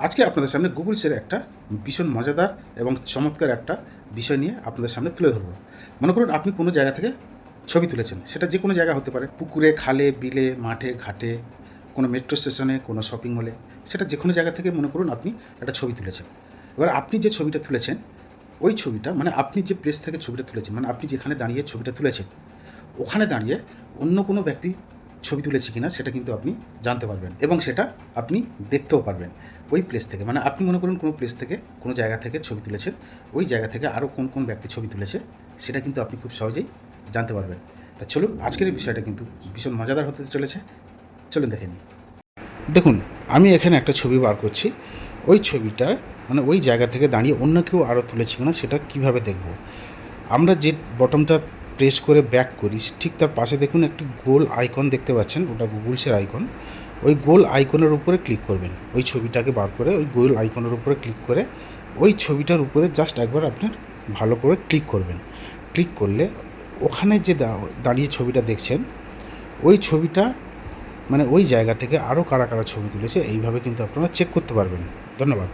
আজকে আপনাদের সামনে গুগলসের একটা ভীষণ মজাদার এবং চমৎকার একটা বিষয় নিয়ে আপনাদের সামনে তুলে ধরব। মনে করুন আপনি কোনো জায়গা থেকে ছবি তুলেছেন। সেটা যে কোনো জায়গা হতে পারে। পুকুরে, খালে, বিলে, মাঠে, ঘাটে, কোনো মেট্রো স্টেশনে, কোনো শপিং মলে। সেটা যে কোনো জায়গা থেকে মনে করুন আপনি একটা ছবি তুলেছেন। এবার আপনি যে ছবিটা তুলেছেন, ওই ছবিটা মানে আপনি যে প্লেস থেকে ছবিটা তুলেছেন, মানে আপনি যেখানে দাঁড়িয়ে ছবিটা তুলেছেন, ওখানে দাঁড়িয়ে অন্য কোনো ব্যক্তি ছবি তুলেছে কিনা সেটা কিন্তু আপনি জানতে পারবেন এবং সেটা আপনি দেখতেও পারবেন ওই প্লেস থেকে। মানে আপনি মনে করুন কোনো প্লেস থেকে, কোনো জায়গা থেকে ছবি তুলেছেন, ওই জায়গা থেকে আরও কোন কোন ব্যক্তি ছবি তুলেছে সেটা কিন্তু আপনি খুব সহজেই জানতে পারবেন। তা চলুন, আজকের এই বিষয়টা কিন্তু ভীষণ মজাদার হতে চলেছে। চলুন দেখে নিই। দেখুন, আমি এখানে একটা ছবি বার করছি। ওই ছবিটা মানে ওই জায়গা থেকে দাঁড়িয়ে অন্য কেউ আরও তুলেছে কিনা সেটা কীভাবে দেখব? আমরা যে বটমটা প্রেস করে ব্যাক করি, ঠিক তার পাশে দেখুন একটি গোল আইকন দেখতে পাচ্ছেন, ওটা গুগলসের আইকন। ওই গোল আইকনের উপরে ক্লিক করবেন। ওই ছবিটাকে বার করে ওই গোল আইকনের উপরে ক্লিক করে ওই ছবিটার উপরে জাস্ট একবার আপনার ভালো করে ক্লিক করবেন। ক্লিক করলে ওখানে যে দাঁড়িয়ে ছবিটা দেখছেন, ওই ছবিটা মানে ওই জায়গা থেকে আরও কারা কারা ছবি তুলেছে এইভাবে কিন্তু আপনারা চেক করতে পারবেন। ধন্যবাদ।